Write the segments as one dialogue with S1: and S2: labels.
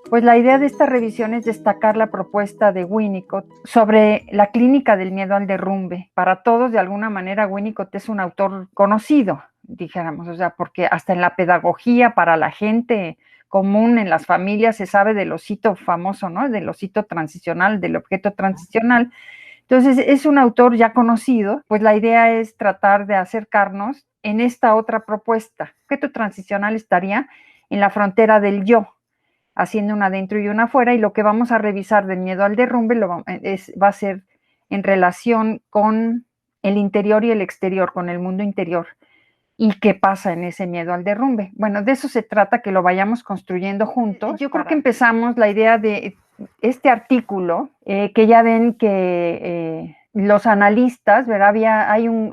S1: Pues la idea de esta revisión es destacar la propuesta de Winnicott sobre la clínica del miedo al derrumbe. Para todos, de alguna manera, Winnicott es un autor conocido, dijéramos, o sea, porque hasta en la pedagogía, para la gente común, en las familias, se sabe del osito famoso, ¿no? Del osito transicional, del objeto transicional. Entonces, es un autor ya conocido, pues la idea es tratar de acercarnos en esta otra propuesta. El objeto transicional estaría en la frontera del yo, haciendo una adentro y una afuera, y lo que vamos a revisar del miedo al derrumbe va a ser en relación con el interior y el exterior, con el mundo interior, y qué pasa en ese miedo al derrumbe. Bueno, de eso se trata, que lo vayamos construyendo juntos. Yo creo que empezamos la idea de este artículo, que ya ven que los analistas, ¿verdad?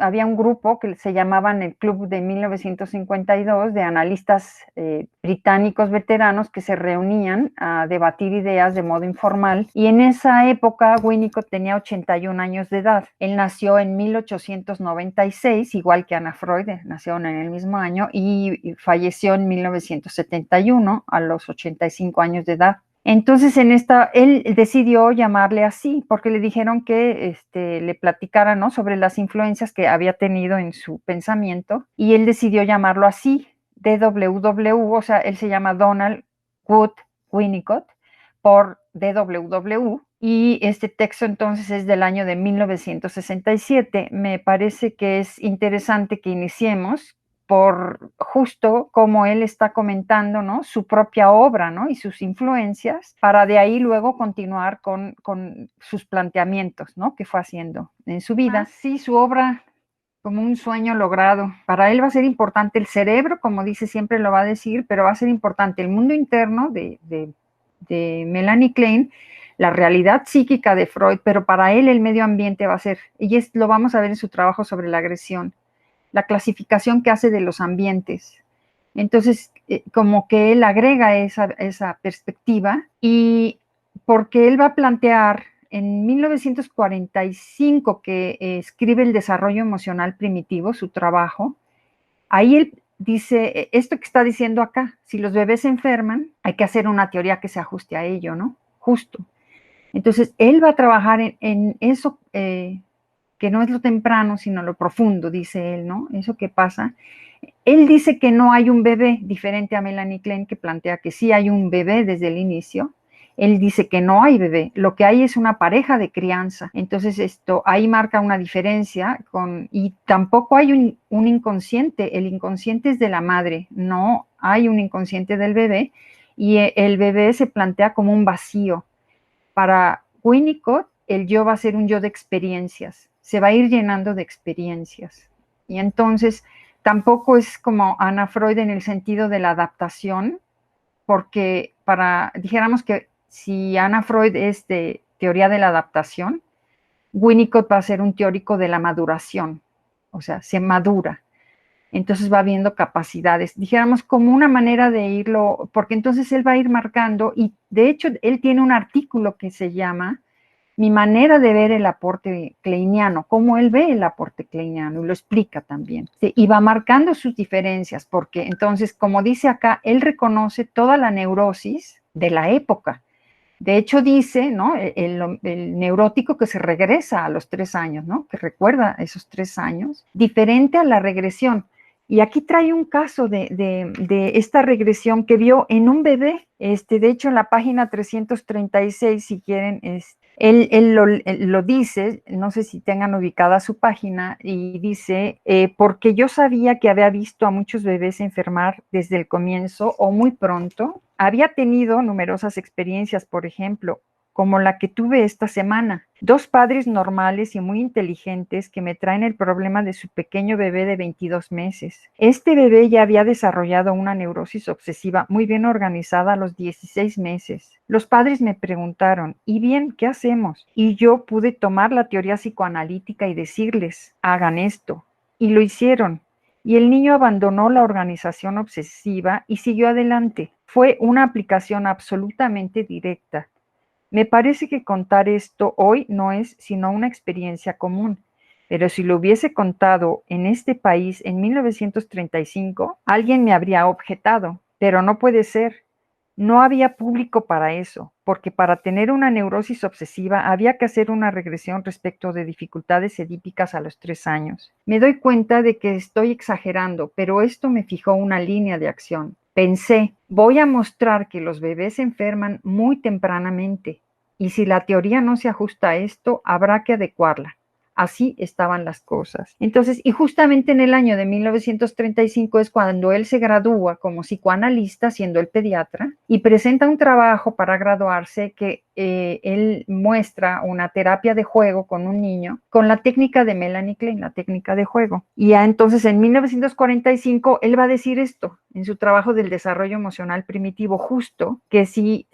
S1: Había un grupo que se llamaban el Club de 1952 de analistas británicos veteranos que se reunían a debatir ideas de modo informal, y en esa época Winnicott tenía 81 años de edad. Él nació en 1896, igual que Anna Freud, nacieron en el mismo año, y falleció en 1971 a los 85 años de edad. Entonces, él decidió llamarle así, porque le dijeron que le platicara, ¿no?, sobre las influencias que había tenido en su pensamiento, y él decidió llamarlo así, DWW, o sea, él se llama Donald Wood Winnicott, por DWW, y este texto entonces es del año de 1967. Me parece que es interesante que iniciemos por justo como él está comentando, ¿no?, su propia obra, ¿no?, y sus influencias, para de ahí luego continuar con sus planteamientos, ¿no?, que fue haciendo en su vida. Sí, su obra como un sueño logrado. Para él va a ser importante el cerebro, como dice, siempre lo va a decir, pero va a ser importante el mundo interno de Melanie Klein, la realidad psíquica de Freud, pero para él el medio ambiente va a ser, y lo vamos a ver en su trabajo sobre la agresión, la clasificación que hace de los ambientes. Entonces, como que él agrega esa perspectiva, y porque él va a plantear en 1945 que escribe El desarrollo emocional primitivo, su trabajo, ahí él dice esto que está diciendo acá: si los bebés se enferman, hay que hacer una teoría que se ajuste a ello, ¿no? Justo. Entonces, él va a trabajar en eso, que no es lo temprano, sino lo profundo, dice él, ¿no? Eso que pasa. Él dice que no hay un bebé, diferente a Melanie Klein, que plantea que sí hay un bebé desde el inicio. Él dice que no hay bebé, lo que hay es una pareja de crianza. Entonces ahí marca una diferencia y tampoco hay un inconsciente. El inconsciente es de la madre, no hay un inconsciente del bebé, y el bebé se plantea como un vacío. Para Winnicott, el yo va a ser un yo de experiencias, se va a ir llenando de experiencias. Y entonces tampoco es como Anna Freud en el sentido de la adaptación, porque dijéramos que si Anna Freud es de teoría de la adaptación, Winnicott va a ser un teórico de la maduración, o sea, se madura. Entonces va viendo capacidades, dijéramos, como una manera de irlo, porque entonces él va a ir marcando, y de hecho él tiene un artículo que se llama Mi manera de ver el aporte kleiniano, cómo él ve el aporte kleiniano, y lo explica también. Sí, y va marcando sus diferencias, porque entonces, como dice acá, él reconoce toda la neurosis de la época. De hecho, dice, ¿no?, el neurótico que se regresa a los 3 años, ¿no?, que recuerda esos 3 años, diferente a la regresión. Y aquí trae un caso de esta regresión que vio en un bebé. De hecho, en la página 336, si quieren, él lo dice, no sé si tengan ubicada su página, y dice, porque yo sabía que había visto a muchos bebés enfermar desde el comienzo o muy pronto. Había tenido numerosas experiencias, por ejemplo, como la que tuve esta semana. 2 padres normales y muy inteligentes que me traen el problema de su pequeño bebé de 22 meses. Este bebé ya había desarrollado una neurosis obsesiva muy bien organizada a los 16 meses. Los padres me preguntaron, ¿y bien, qué hacemos? Y yo pude tomar la teoría psicoanalítica y decirles, hagan esto. Y lo hicieron. Y el niño abandonó la organización obsesiva y siguió adelante. Fue una aplicación absolutamente directa. Me parece que contar esto hoy no es sino una experiencia común, pero si lo hubiese contado en este país en 1935, alguien me habría objetado, pero no puede ser. No había público para eso, porque para tener una neurosis obsesiva había que hacer una regresión respecto de dificultades edípicas a los 3 años. Me doy cuenta de que estoy exagerando, pero esto me fijó una línea de acción. Pensé, voy a mostrar que los bebés se enferman muy tempranamente, y si la teoría no se ajusta a esto, habrá que adecuarla. Así estaban las cosas. Entonces, y justamente en el año de 1935 es cuando él se gradúa como psicoanalista, siendo el pediatra, y presenta un trabajo para graduarse que él muestra una terapia de juego con un niño con la técnica de Melanie Klein, la técnica de juego. Y ya entonces en 1945 él va a decir esto en su trabajo del desarrollo emocional primitivo, justo que si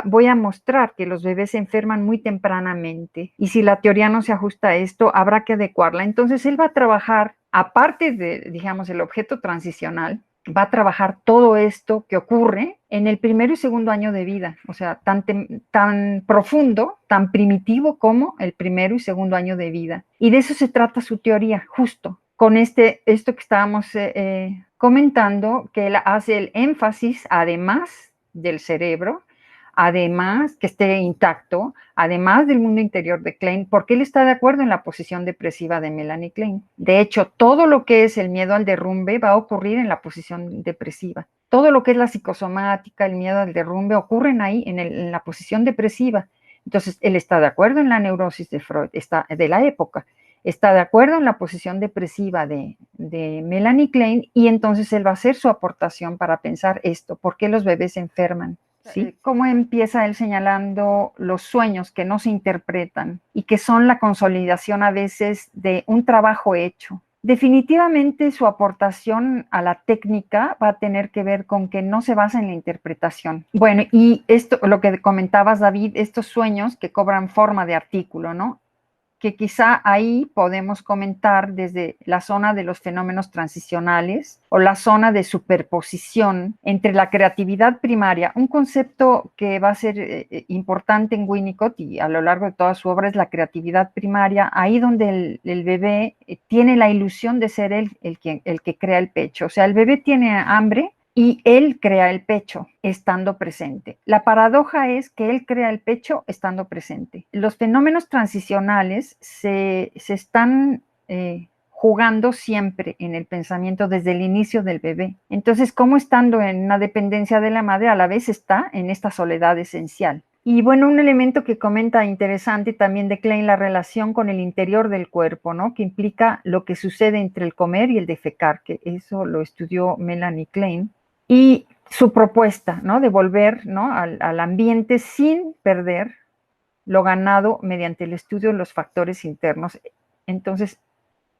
S1: voy a mostrar que los bebés se enferman muy tempranamente y si la teoría no se ajusta a esto, habrá que adecuarla. Entonces él va a trabajar, aparte de, digamos, el objeto transicional, va a trabajar todo esto que ocurre en el primero y segundo año de vida, o sea, tan profundo, tan primitivo como el primero y segundo año de vida. Y de eso se trata su teoría, justo con esto que estábamos comentando, que él hace el énfasis, además del cerebro, además que esté intacto, además del mundo interior de Klein, porque él está de acuerdo en la posición depresiva de Melanie Klein. De hecho, todo lo que es el miedo al derrumbe va a ocurrir en la posición depresiva. Todo lo que es la psicosomática, el miedo al derrumbe, ocurren ahí en la posición depresiva. Entonces, él está de acuerdo en la neurosis de Freud, de la época, está de acuerdo en la posición depresiva de Melanie Klein, y entonces él va a hacer su aportación para pensar esto, ¿por qué los bebés se enferman? ¿Sí? ¿Cómo empieza él señalando los sueños que no se interpretan y que son la consolidación a veces de un trabajo hecho? Definitivamente su aportación a la técnica va a tener que ver con que no se basa en la interpretación. Bueno, y esto, lo que comentabas, David, estos sueños que cobran forma de artículo, ¿no? Que quizá ahí podemos comentar desde la zona de los fenómenos transicionales o la zona de superposición entre la creatividad primaria. Un concepto que va a ser importante en Winnicott y a lo largo de toda su obra es la creatividad primaria, ahí donde el bebé tiene la ilusión de ser el que crea el pecho. O sea, el bebé tiene hambre y él crea el pecho estando presente. La paradoja es que él crea el pecho estando presente. Los fenómenos transicionales se están jugando siempre en el pensamiento desde el inicio del bebé. Entonces, como estando en una dependencia de la madre, a la vez está en esta soledad esencial. Y bueno, un elemento que comenta interesante también de Klein, la relación con el interior del cuerpo, ¿no? Que implica lo que sucede entre el comer y el defecar, que eso lo estudió Melanie Klein. Y su propuesta, ¿no? De volver, ¿no? al ambiente sin perder lo ganado mediante el estudio de los factores internos. Entonces,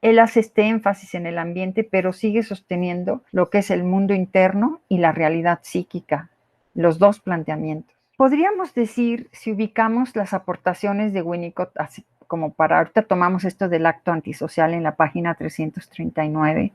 S1: él hace este énfasis en el ambiente, pero sigue sosteniendo lo que es el mundo interno y la realidad psíquica, los dos planteamientos. Podríamos decir, si ubicamos las aportaciones de Winnicott, así como para ahorita tomamos esto del acto antisocial en la página 339,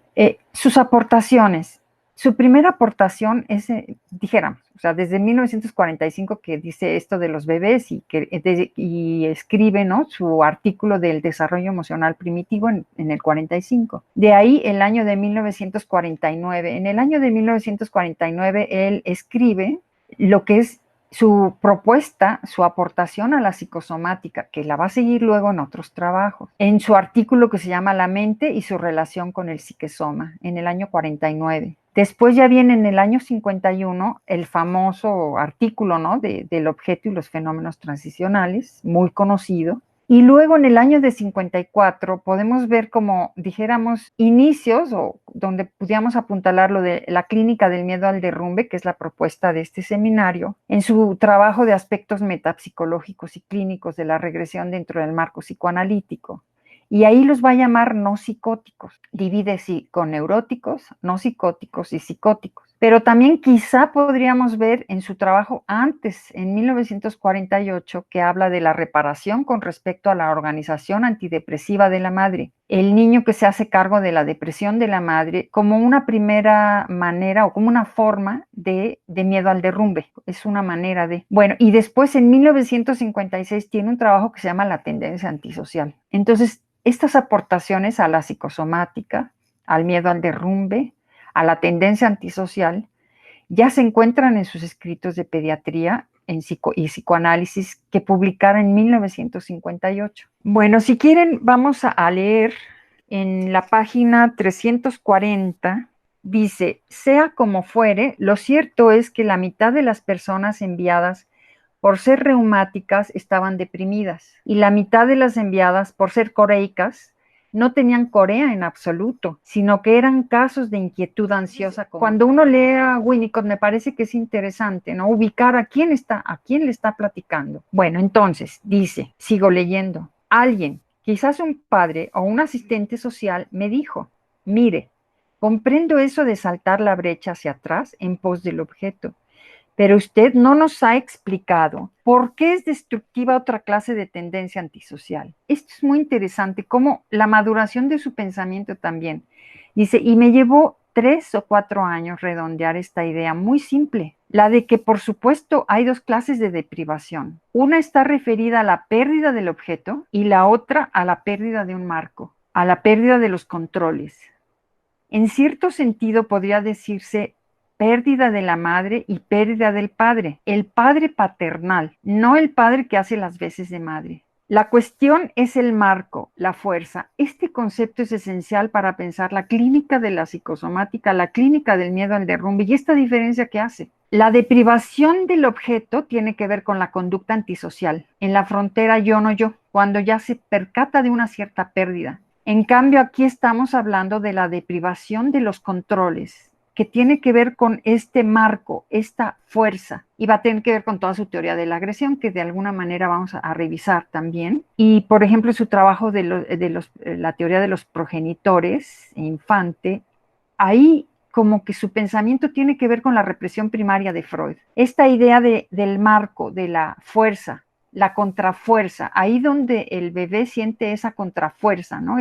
S1: sus aportaciones. Su primera aportación es, dijéramos, o sea, desde 1945 que dice esto de los bebés y escribe, ¿no? Su artículo del desarrollo emocional primitivo en el 45. De ahí el año de 1949. En el año de 1949 él escribe lo que es su propuesta, su aportación a la psicosomática, que la va a seguir luego en otros trabajos, en su artículo que se llama La mente y su relación con el psiquesoma, en el año 49. Después ya viene en el año 51 el famoso artículo, ¿no? del objeto y los fenómenos transicionales, muy conocido. Y luego en el año de 54 podemos ver como, dijéramos, inicios o donde pudiéramos apuntalar lo de la clínica del miedo al derrumbe, que es la propuesta de este seminario, en su trabajo de aspectos metapsicológicos y clínicos de la regresión dentro del marco psicoanalítico. Y ahí los va a llamar no psicóticos. Divide psiconeuróticos, no psicóticos y psicóticos. Pero también quizá podríamos ver en su trabajo antes, en 1948, que habla de la reparación con respecto a la organización antidepresiva de la madre. El niño que se hace cargo de la depresión de la madre como una primera manera o como una forma de miedo al derrumbe. Es una manera de... Bueno, y después en 1956 tiene un trabajo que se llama La tendencia antisocial. Entonces, estas aportaciones a la psicosomática, al miedo al derrumbe, a la tendencia antisocial, ya se encuentran en sus escritos de pediatría y psicoanálisis que publicaron en 1958. Bueno, si quieren, vamos a leer en la página 340. Dice, sea como fuere, lo cierto es que la mitad de las personas enviadas por ser reumáticas estaban deprimidas y la mitad de las enviadas por ser coreicas no tenían corea en absoluto, sino que eran casos de inquietud ansiosa. Cuando uno lee a Winnicott me parece que es interesante, ¿no? Ubicar a quién le está platicando. Bueno, entonces dice, sigo leyendo, alguien, quizás un padre o un asistente social, me dijo, mire, comprendo eso de saltar la brecha hacia atrás en pos del objeto, pero usted no nos ha explicado por qué es destructiva otra clase de tendencia antisocial. Esto es muy interesante, como la maduración de su pensamiento también. Dice, y me llevó 3 o 4 años redondear esta idea muy simple, la de que por supuesto hay dos clases de deprivación. Una está referida a la pérdida del objeto y la otra a la pérdida de un marco, a la pérdida de los controles. En cierto sentido podría decirse pérdida de la madre y pérdida del padre, el padre paternal, no el padre que hace las veces de madre. La cuestión es el marco, la fuerza. Este concepto es esencial para pensar la clínica de la psicosomática, la clínica del miedo al derrumbe y esta diferencia que hace. La deprivación del objeto tiene que ver con la conducta antisocial, en la frontera yo no yo, cuando ya se percata de una cierta pérdida. En cambio, aquí estamos hablando de la deprivación de los controles, que tiene que ver con este marco, esta fuerza, y va a tener que ver con toda su teoría de la agresión, que de alguna manera vamos a revisar también. Y, por ejemplo, su trabajo la teoría de los progenitores, infante, ahí como que su pensamiento tiene que ver con la represión primaria de Freud. Esta idea del marco, de la fuerza, la contrafuerza, ahí donde el bebé siente esa contrafuerza, ¿no?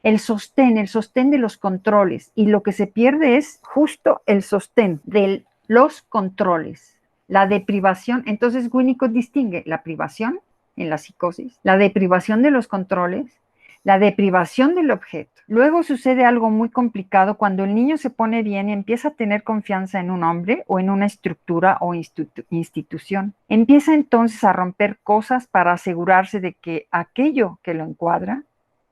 S1: El sostén de los controles, y lo que se pierde es justo el sostén de los controles, la deprivación. Entonces Winnicott distingue la privación en la psicosis, la deprivación de los controles, la deprivación del objeto. Luego sucede algo muy complicado cuando el niño se pone bien y empieza a tener confianza en un hombre o en una estructura o institución. Empieza entonces a romper cosas para asegurarse de que aquello que lo encuadra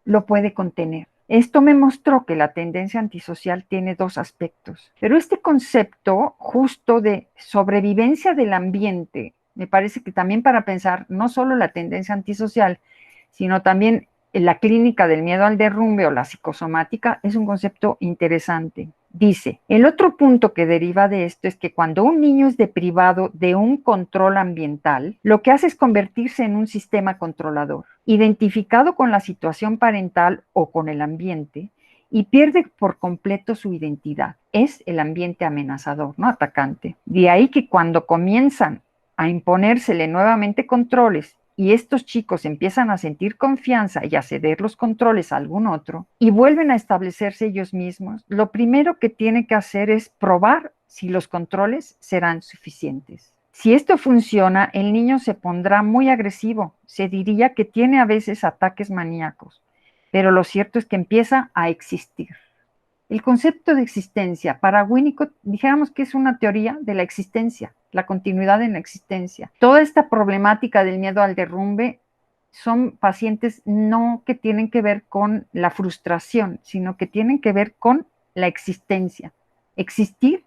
S1: lo puede contener. Esto me mostró que la tendencia antisocial tiene dos aspectos, pero este concepto justo de sobrevivencia del ambiente, me parece que también para pensar no solo la tendencia antisocial, sino también la clínica del miedo al derrumbe o la psicosomática, es un concepto interesante. Dice, el otro punto que deriva de esto es que cuando un niño es deprivado de un control ambiental, lo que hace es convertirse en un sistema controlador, identificado con la situación parental o con el ambiente, y pierde por completo su identidad. Es el ambiente amenazador, no atacante. De ahí que cuando comienzan a imponérsele nuevamente controles y estos chicos empiezan a sentir confianza y a ceder los controles a algún otro y vuelven a establecerse ellos mismos, lo primero que tiene que hacer es probar si los controles serán suficientes. Si esto funciona, el niño se pondrá muy agresivo, se diría que tiene a veces ataques maníacos, pero lo cierto es que empieza a existir. El concepto de existencia para Winnicott, dijéramos que es una teoría de la existencia, la continuidad en la existencia. Toda esta problemática del miedo al derrumbe son pacientes no que tienen que ver con la frustración, sino que tienen que ver con la existencia. Existir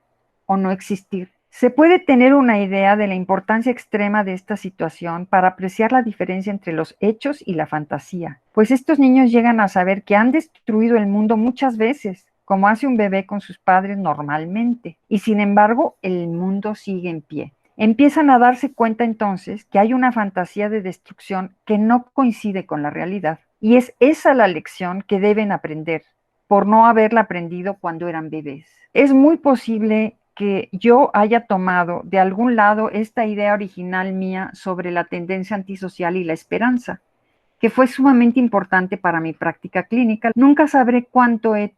S1: o no existir. Se puede tener una idea de la importancia extrema de esta situación para apreciar la diferencia entre los hechos y la fantasía, pues estos niños llegan a saber que han destruido el mundo muchas veces, como hace un bebé con sus padres normalmente, y sin embargo el mundo sigue en pie. Empiezan a darse cuenta entonces que hay una fantasía de destrucción que no coincide con la realidad, y es esa la lección que deben aprender, por no haberla aprendido cuando eran bebés. Es muy posible que yo haya tomado de algún lado esta idea original mía sobre la tendencia antisocial y la esperanza, que fue sumamente importante para mi práctica clínica. Nunca sabré cuánto he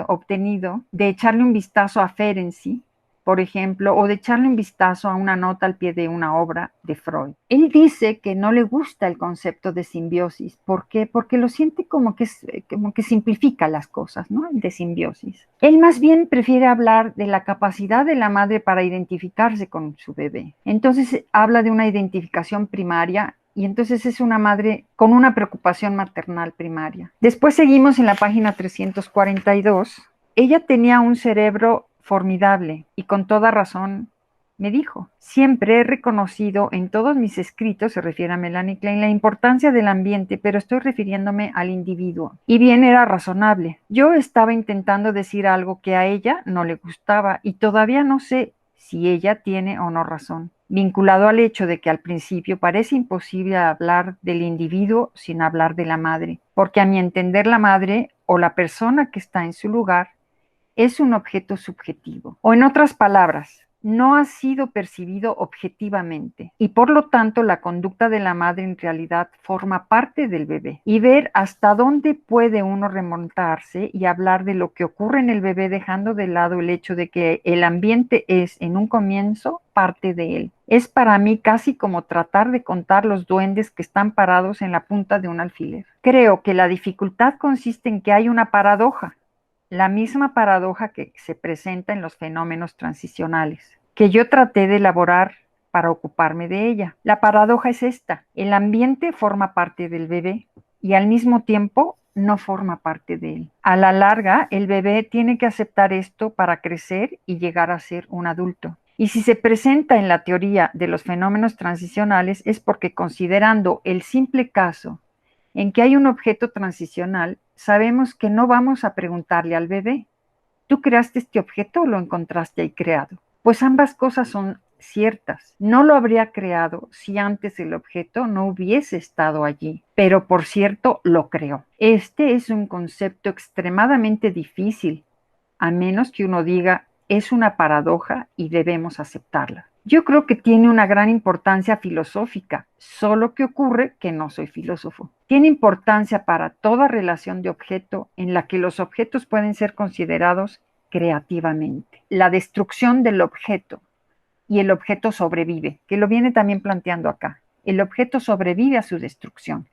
S1: obtenido de echarle un vistazo a Ferenczi, por ejemplo, o de echarle un vistazo a una nota al pie de una obra de Freud. Él dice que no le gusta el concepto de simbiosis. ¿Por qué? Porque lo siente como que simplifica las cosas, ¿no? El de simbiosis. Él más bien prefiere hablar de la capacidad de la madre para identificarse con su bebé. Entonces habla de una identificación primaria y entonces es una madre con una preocupación maternal primaria. Después seguimos en la página 342. Ella tenía un cerebro formidable y con toda razón me dijo: siempre he reconocido en todos mis escritos, se refiere a Melanie Klein, la importancia del ambiente, pero estoy refiriéndome al individuo. Y bien, era razonable. Yo estaba intentando decir algo que a ella no le gustaba y todavía no sé si ella tiene o no razón, vinculado al hecho de que al principio parece imposible hablar del individuo sin hablar de la madre, porque a mi entender la madre o la persona que está en su lugar es un objeto subjetivo, o en otras palabras, no ha sido percibido objetivamente y por lo tanto la conducta de la madre en realidad forma parte del bebé. Y ver hasta dónde puede uno remontarse y hablar de lo que ocurre en el bebé dejando de lado el hecho de que el ambiente es en un comienzo parte de él. Es para mí casi como tratar de contar los duendes que están parados en la punta de un alfiler. Creo que la dificultad consiste en que hay una paradoja, la misma paradoja que se presenta en los fenómenos transicionales, que yo traté de elaborar para ocuparme de ella. La paradoja es esta: el ambiente forma parte del bebé y al mismo tiempo no forma parte de él. A la larga, el bebé tiene que aceptar esto para crecer y llegar a ser un adulto. Y si se presenta en la teoría de los fenómenos transicionales es porque, considerando el simple caso en que hay un objeto transicional, sabemos que no vamos a preguntarle al bebé: ¿tú creaste este objeto o lo encontraste ahí creado? Pues ambas cosas son ciertas. No lo habría creado si antes el objeto no hubiese estado allí, pero por cierto lo creó. Este es un concepto extremadamente difícil, a menos que uno diga es una paradoja y debemos aceptarla. Yo creo que tiene una gran importancia filosófica, solo que ocurre que no soy filósofo. Tiene importancia para toda relación de objeto en la que los objetos pueden ser considerados creativamente. La destrucción del objeto y el objeto sobrevive, que lo viene también planteando acá. El objeto sobrevive a su destrucción.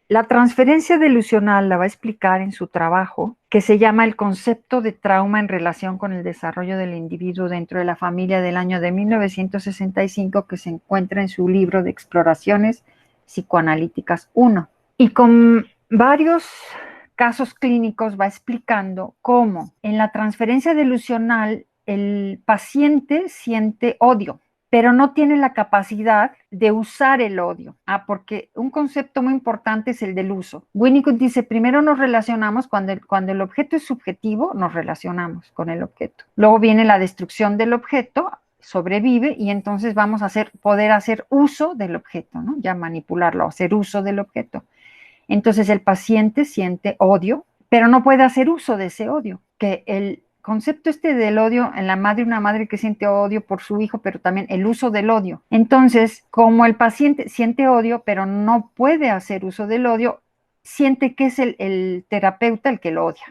S1: La transferencia delusional la va a explicar en su trabajo, que se llama El concepto de trauma en relación con el desarrollo del individuo dentro de la familia, del año de 1965, que se encuentra en su libro de Exploraciones Psicoanalíticas 1. Y con varios casos clínicos va explicando cómo en la transferencia delusional el paciente siente odio, pero no tiene la capacidad de usar el odio. Porque un concepto muy importante es el del uso. Winnicott dice: primero nos relacionamos cuando el objeto es subjetivo, nos relacionamos con el objeto. Luego viene la destrucción del objeto, sobrevive, y entonces vamos a poder hacer uso del objeto, ¿no? Ya manipularlo, hacer uso del objeto. Entonces el paciente siente odio, pero no puede hacer uso de ese odio, que el concepto del odio en la madre, una madre que siente odio por su hijo, pero también el uso del odio. Entonces, como el paciente siente odio, pero no puede hacer uso del odio, siente que es el terapeuta el que lo odia.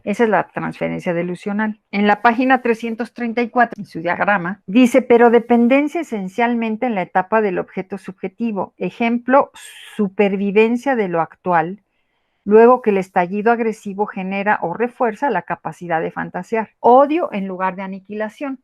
S1: Esa es la transferencia delusional. En la página 334, en su diagrama, dice: pero dependencia esencialmente en la etapa del objeto subjetivo. Ejemplo, supervivencia de lo actual, luego que el estallido agresivo genera o refuerza la capacidad de fantasear. Odio en lugar de aniquilación.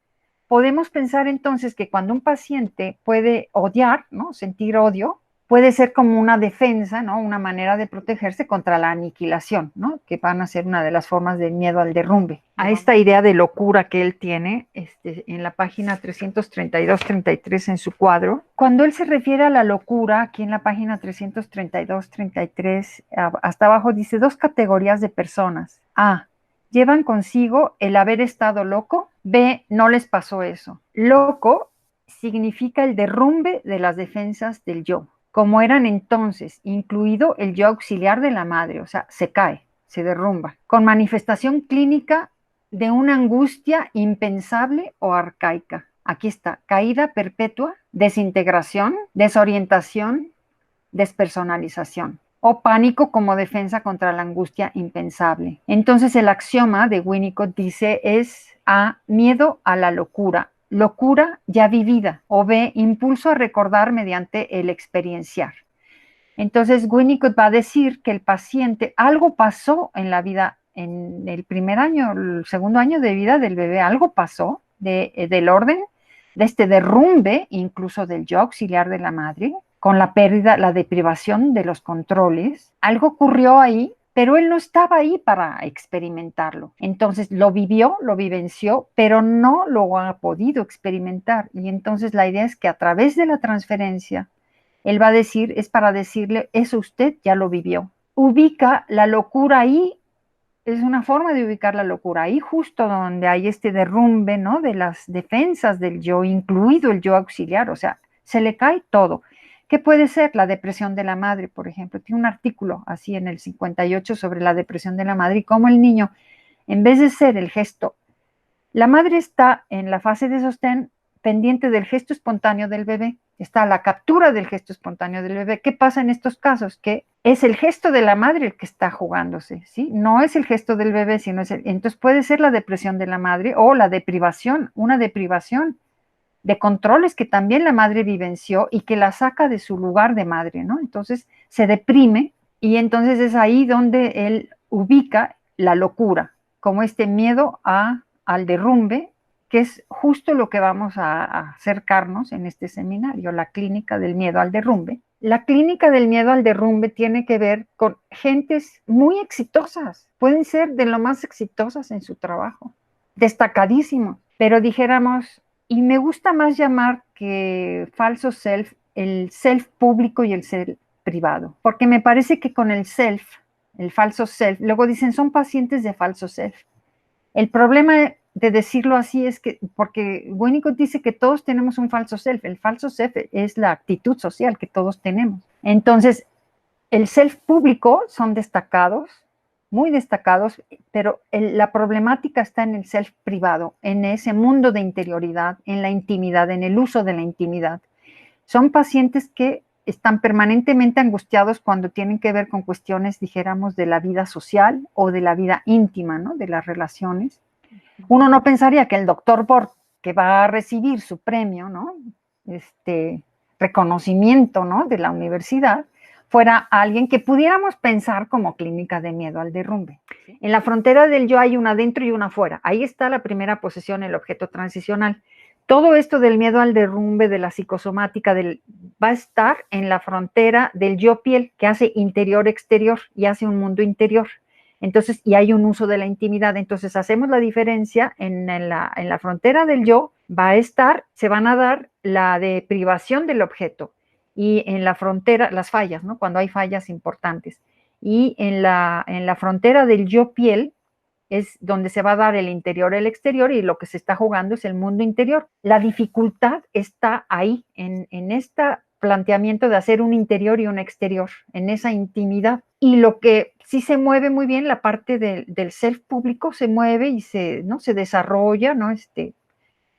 S1: Podemos pensar entonces que cuando un paciente puede odiar, ¿no? Sentir odio, puede ser como una defensa, ¿no? Una manera de protegerse contra la aniquilación, ¿no? Que van a ser una de las formas del miedo al derrumbe. A esta idea de locura que él tiene en la página 332-33 en su cuadro, cuando él se refiere a la locura, aquí en la página 332-33, hasta abajo dice: dos categorías de personas. A, llevan consigo el haber estado loco. B, no les pasó eso. Loco significa el derrumbe de las defensas del yo, como eran entonces, incluido el yo auxiliar de la madre, o sea, se cae, se derrumba, con manifestación clínica de una angustia impensable o arcaica. Aquí está: caída perpetua, desintegración, desorientación, despersonalización, o pánico como defensa contra la angustia impensable. Entonces el axioma de Winnicott dice es A, miedo a la locura, locura ya vivida, o B, impulso a recordar mediante el experienciar. Entonces, Winnicott va a decir que el paciente, algo pasó en la vida, en el primer año, el segundo año de vida del bebé, algo pasó del orden, de este derrumbe, incluso del yo auxiliar de la madre, con la pérdida, la deprivación de los controles. Algo ocurrió ahí, pero él no estaba ahí para experimentarlo. Entonces lo vivió, lo vivenció, pero no lo ha podido experimentar. Y entonces la idea es que a través de la transferencia, él va a decir, es para decirle, eso usted ya lo vivió. Ubica la locura ahí, es una forma de ubicar la locura ahí, justo donde hay este derrumbe, ¿no? De las defensas del yo, incluido el yo auxiliar, o sea, se le cae todo. ¿Qué puede ser? La depresión de la madre, por ejemplo. Tiene un artículo así en el 58 sobre la depresión de la madre y cómo el niño, en vez de ser el gesto, la madre está en la fase de sostén pendiente del gesto espontáneo del bebé, está la captura del gesto espontáneo del bebé. ¿Qué pasa en estos casos? Que es el gesto de la madre el que está jugándose, ¿sí? No es el gesto del bebé, sino es entonces puede ser la depresión de la madre o la deprivación, una deprivación de controles que también la madre vivenció y que la saca de su lugar de madre, ¿no? Entonces se deprime y entonces es ahí donde él ubica la locura, como este miedo al derrumbe, que es justo lo que vamos a acercarnos en este seminario, la clínica del miedo al derrumbe. La clínica del miedo al derrumbe tiene que ver con gentes muy exitosas, pueden ser de lo más exitosas en su trabajo, destacadísimos, pero dijéramos, y me gusta más llamar que falso self, el self público y el self privado, porque me parece que con el self, el falso self, luego dicen son pacientes de falso self. El problema de decirlo así es que, porque Winnicott dice que todos tenemos un falso self, el falso self es la actitud social que todos tenemos. Entonces, el self público son destacados, muy destacados, pero la problemática está en el self privado, en ese mundo de interioridad, en la intimidad, en el uso de la intimidad. Son pacientes que están permanentemente angustiados cuando tienen que ver con cuestiones, dijéramos, de la vida social o de la vida íntima, ¿no? De las relaciones. Uno no pensaría que el doctor Borg, que va a recibir su premio, ¿no? Reconocimiento, ¿no? De la universidad, fuera alguien que pudiéramos pensar como clínica de miedo al derrumbe. En la frontera del yo hay una adentro y una afuera. Ahí está la primera posesión, el objeto transicional. Todo esto del miedo al derrumbe, de la psicosomática, va a estar en la frontera del yo piel, que hace interior-exterior y hace un mundo interior. Entonces, y hay un uso de la intimidad. Entonces, hacemos la diferencia en la frontera del yo, va a estar, se van a dar la deprivación del objeto y en la frontera, las fallas, ¿no? Cuando hay fallas importantes. Y en la frontera del yo piel, es donde se va a dar el interior, el exterior, y lo que se está jugando es el mundo interior. La dificultad está ahí, en este planteamiento de hacer un interior y un exterior, en esa intimidad. Y lo que sí se mueve muy bien, la parte del self público se mueve y ¿no? Se desarrolla, ¿no?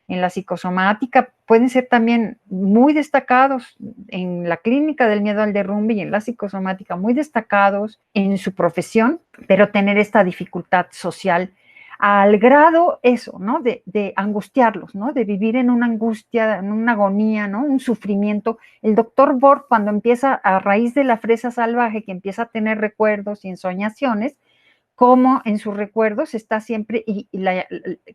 S1: En la psicosomática, pueden ser también muy destacados en la clínica del miedo al derrumbe y en la psicosomática, muy destacados en su profesión, pero tener esta dificultad social al grado eso, ¿no? De angustiarlos, ¿no? De vivir en una angustia, en una agonía, ¿no? Un sufrimiento. El doctor Borg, cuando empieza a raíz de la fresa salvaje, que empieza a tener recuerdos y ensoñaciones, como en sus recuerdos está siempre,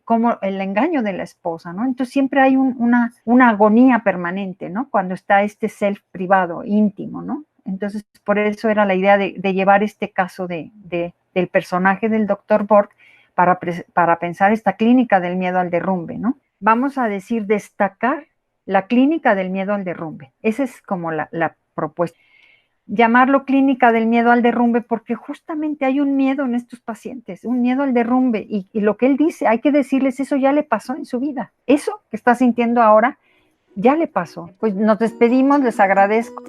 S1: como el engaño de la esposa, ¿no? Entonces siempre hay una agonía permanente, ¿no? Cuando está este self privado, íntimo, ¿no? Entonces por eso era la idea de llevar este caso del personaje del doctor Borg para pensar esta clínica del miedo al derrumbe, ¿no? Vamos a decir, destacar la clínica del miedo al derrumbe. Esa es como la propuesta. Llamarlo clínica del miedo al derrumbe, porque justamente hay un miedo en estos pacientes, un miedo al derrumbe, y lo que él dice, hay que decirles, eso ya le pasó en su vida, eso que está sintiendo ahora, ya le pasó. Pues nos despedimos, les agradezco.